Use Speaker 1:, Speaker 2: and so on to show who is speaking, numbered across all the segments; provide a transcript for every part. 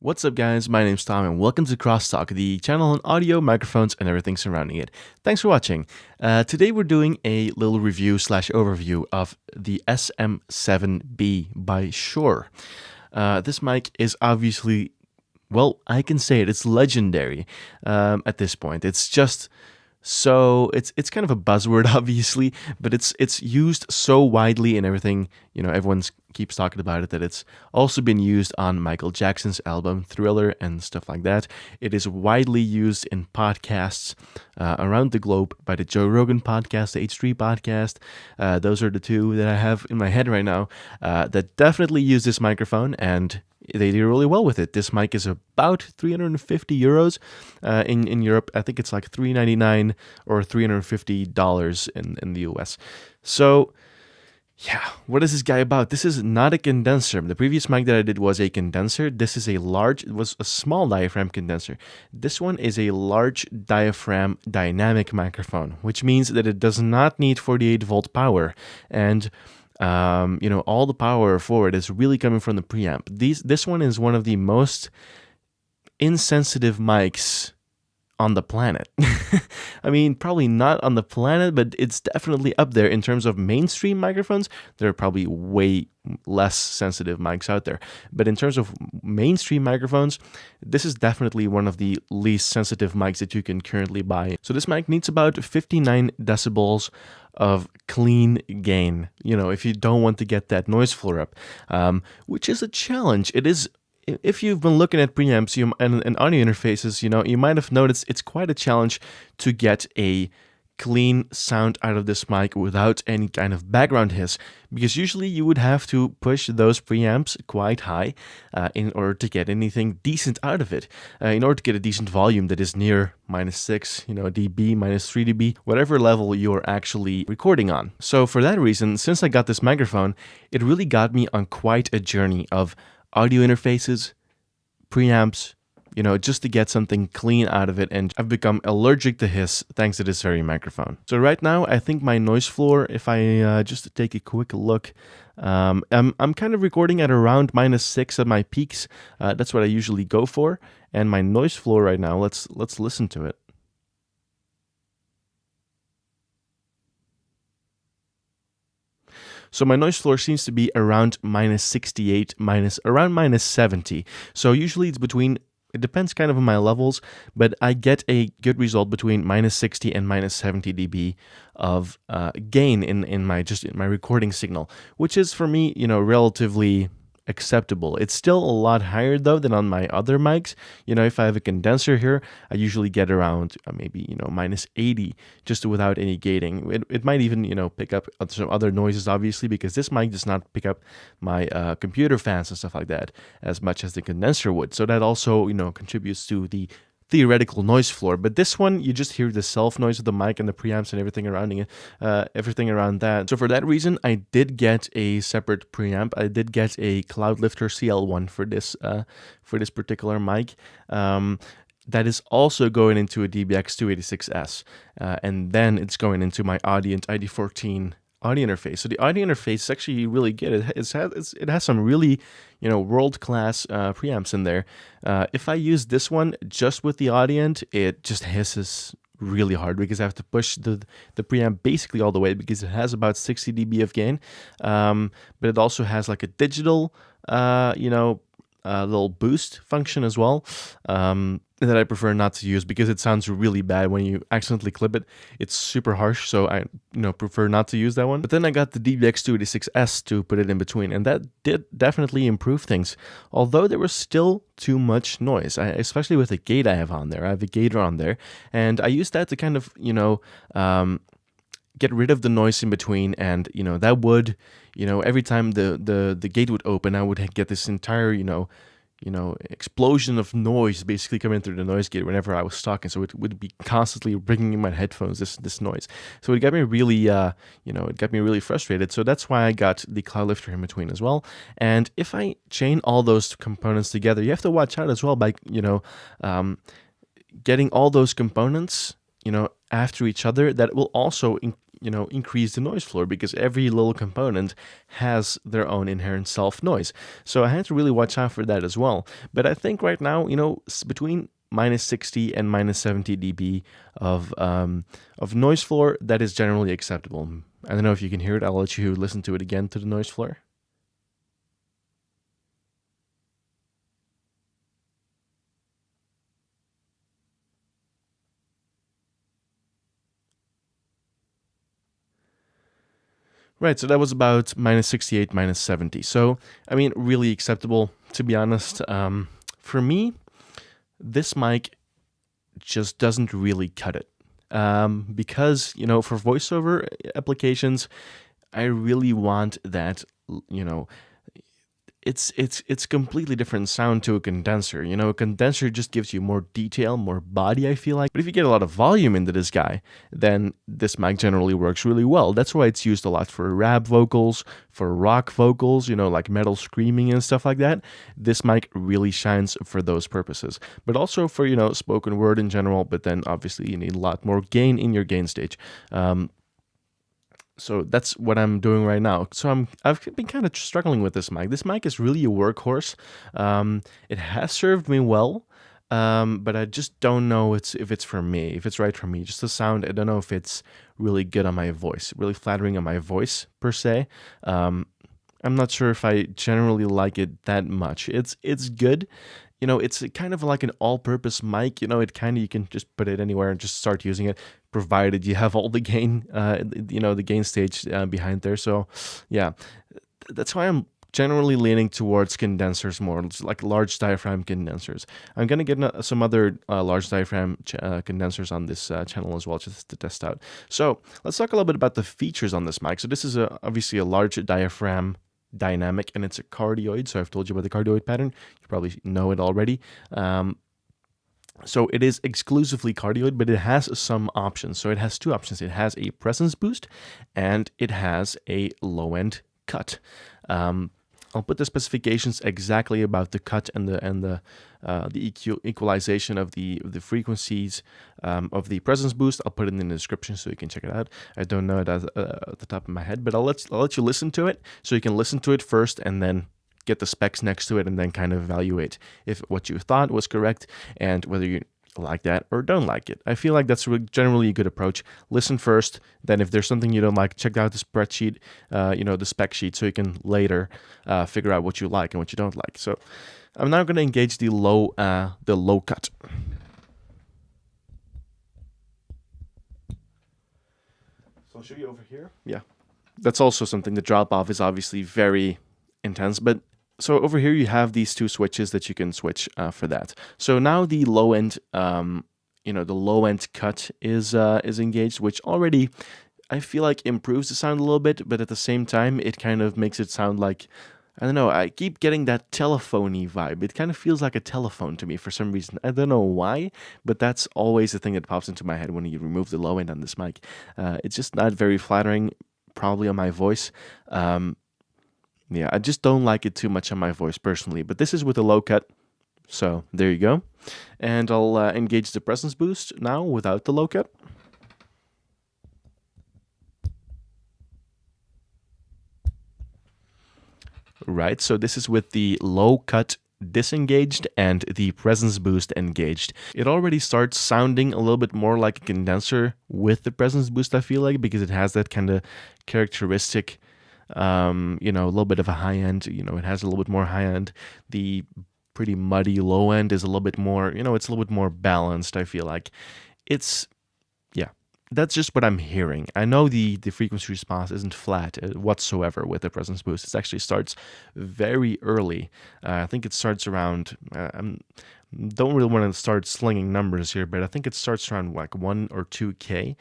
Speaker 1: What's up guys, my name's Tom and welcome to Crosstalk, the channel on audio, microphones, and everything surrounding it. Thanks for watching. Today we're doing a little review slash overview of the SM7B by Shure. This mic is obviously, well, I can say it, it's legendary at this point. It's just so, it's kind of a buzzword obviously, but it's used so widely and everything, everyone keeps talking about it, that it's also been used on Michael Jackson's album Thriller and stuff like that. It is widely used in podcasts around the globe by the Joe Rogan podcast, the H3 podcast. Those are the two that I have in my head right now that definitely use this microphone, and they do really well with it. This mic is about 350 euros in Europe. I think it's like $399 or $350 in the US. So yeah, what is this guy about? This is not a condenser. The previous mic that I did was a condenser. This is it was a small diaphragm condenser. This one is a large diaphragm dynamic microphone, which means that it does not need 48 volt power. And all the power for it is really coming from the preamp. This one is one of the most insensitive mics on the planet. I mean, probably not on the planet, but it's definitely up there in terms of mainstream microphones. There are probably way less sensitive mics out there. But in terms of mainstream microphones, this is definitely one of the least sensitive mics that you can currently buy. So this mic needs about 59 decibels of clean gain, if you don't want to get that noise floor up, which is a challenge. It is. If you've been looking at preamps and audio interfaces, you might have noticed it's quite a challenge to get a clean sound out of this mic without any kind of background hiss, because usually you would have to push those preamps quite high in order to get anything decent out of it, in order to get a decent volume that is near -6 dB, -3 dB, whatever level you're actually recording on. So for that reason, since I got this microphone, it really got me on quite a journey of audio interfaces, preamps, just to get something clean out of it, and I've become allergic to hiss thanks to this very microphone. So right now, I think my noise floor, if I just take a quick look, I'm kind of recording at around -6 at my peaks. That's what I usually go for, and my noise floor right now, let's listen to it. So my noise floor seems to be around -68, around -70. So usually it's between, it depends kind of on my levels, but I get a good result between -60 and -70 dB of gain in my recording signal, which is for me, relatively acceptable. It's still a lot higher though than on my other mics. If I have a condenser here, I usually get around maybe -80 just without any gating. It might even pick up some other noises, obviously, because this mic does not pick up my computer fans and stuff like that as much as the condenser would. So that also contributes to the theoretical noise floor. But this one, you just hear the self noise of the mic and the preamps and everything around it, everything around that. So for that reason, I did get a separate preamp. I did get a Cloudlifter CL-1 for this particular mic. That is also going into a DBX 286S, and then it's going into my Audient ID14 audio interface. So the audio interface is actually really good. It has some really world-class preamps in there. If I use this one just with the Audient, it just hisses really hard because I have to push the preamp basically all the way, because it has about 60 dB of gain, but it also has like a digital little boost function as well, that I prefer not to use because it sounds really bad when you accidentally clip it. It's super harsh, so I prefer not to use that one. But then I got the DBX 286S to put it in between, and that did definitely improve things, although there was still too much noise, especially with the gate I have on there. I have a gator on there, and I used that to kind of get rid of the noise in between, and that would every time the gate would open, I would get this entire explosion of noise basically coming through the noise gate whenever I was talking. So it would be constantly ringing in my headphones, this noise. So it got me really it got me really frustrated. So that's why I got the Cloudlifter in between as well. And if I chain all those components together, you have to watch out as well by getting all those components after each other. That will also increase the noise floor, because every little component has their own inherent self noise. So I had to really watch out for that as well. But I think right now, between -60 and -70 dB of noise floor, that is generally acceptable. I don't know if you can hear it. I'll let you listen to it again, to the noise floor. Right, so that was about -68, -70. So, I mean, really acceptable, to be honest. For me, this mic just doesn't really cut it. Because, for voiceover applications, I really want that, it's completely different sound to a condenser. A condenser just gives you more detail, more body, I feel like. But if you get a lot of volume into this guy, then this mic generally works really well. That's why it's used a lot for rap vocals, for rock vocals, like metal screaming and stuff like that. This mic really shines for those purposes. But also for, spoken word in general, but then obviously you need a lot more gain in your gain stage. So that's what I'm doing right now. So I've been kind of struggling with this mic. This mic is really a workhorse. It has served me well, but I just don't know if it's for me, if it's right for me. Just the sound, I don't know if it's really good on my voice, really flattering on my voice per se. I'm not sure if I generally like it that much. It's good. It's kind of like an all-purpose mic. You can just put it anywhere and just start using it, provided you have all the gain, the gain stage behind there. So, yeah, that's why I'm generally leaning towards condensers more, like large diaphragm condensers. I'm gonna get some other large diaphragm condensers on this channel as well, just to test out. So let's talk a little bit about the features on this mic. So this is obviously a large diaphragm dynamic, and it's a cardioid. So I've told you about the cardioid pattern. You probably know it already. So it is exclusively cardioid, but it has some options. So it has two options. It has a presence boost, and it has a low-end cut. I'll put the specifications exactly about the cut and the equalization of the frequencies of the presence boost. I'll put it in the description so you can check it out. I don't know it at the top of my head, but I'll let you listen to it, so you can listen to it first and then get the specs next to it, and then kind of evaluate if what you thought was correct and whether you like that or don't like it. I feel like that's generally a good approach. Listen first, then if there's something you don't like, check out the spreadsheet, the spec sheet, so you can later figure out what you like and what you don't like. So I'm now going to engage the low cut. So I'll show you over here. Yeah, that's also something. The drop off is obviously very intense, but so over here you have these two switches that you can switch for that. So now the low end, the low end cut is engaged, which already I feel like improves the sound a little bit, but at the same time it kind of makes it sound like, I don't know, I keep getting that telephony vibe. It kind of feels like a telephone to me for some reason. I don't know why, but that's always the thing that pops into my head when you remove the low end on this mic. It's just not very flattering, probably on my voice. Yeah, I just don't like it too much on my voice personally, but this is with a low cut, so there you go. And I'll engage the presence boost now without the low cut. Right, so this is with the low cut disengaged and the presence boost engaged. It already starts sounding a little bit more like a condenser with the presence boost, I feel like, because it has that kind of characteristic a little bit of a high end, it has a little bit more high end. The pretty muddy low end is a little bit more, it's a little bit more balanced, I feel like. That's just what I'm hearing. I know the frequency response isn't flat whatsoever with the presence boost. It actually starts very early. I think it starts around, don't really want to start slinging numbers here, but I think it starts around like 1 or 2K,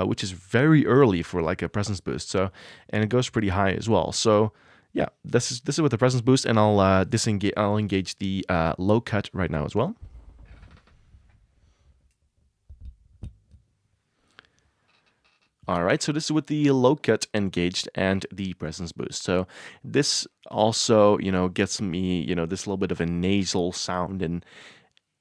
Speaker 1: which is very early for like a presence boost. So, and it goes pretty high as well. So yeah, this is with the presence boost, and I'll engage the low cut right now as well. All right, so this is with the low cut engaged and the presence boost. So this also, gets me, this little bit of a nasal sound, and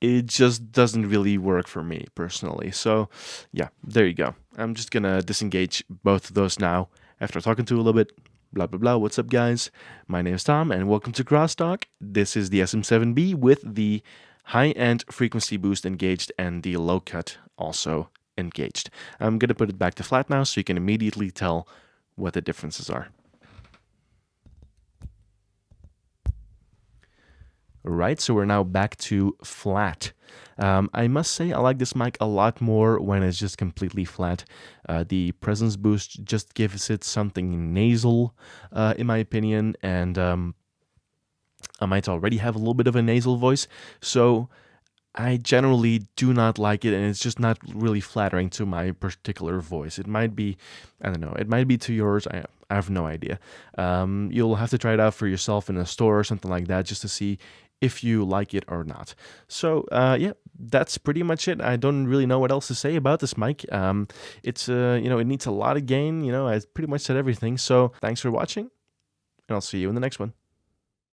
Speaker 1: it just doesn't really work for me personally. So yeah, there you go. I'm just gonna disengage both of those now after talking to you a little bit. Blah blah blah. What's up, guys? My name is Tom, and welcome to Crosstalk. This is the SM7B with the high-end frequency boost engaged and the low cut also engaged. I'm gonna put it back to flat now so you can immediately tell what the differences are. Right, so we're now back to flat. I must say I like this mic a lot more when it's just completely flat. The presence boost just gives it something nasal, in my opinion, and I might already have a little bit of a nasal voice, so I generally do not like it, and it's just not really flattering to my particular voice. It might be, I don't know, it might be to yours. I have no idea. You'll have to try it out for yourself in a store or something like that just to see if you like it or not. So yeah, that's pretty much it. I don't really know what else to say about this mic. It's it needs a lot of gain. I pretty much said everything. So thanks for watching, and I'll see you in the next one.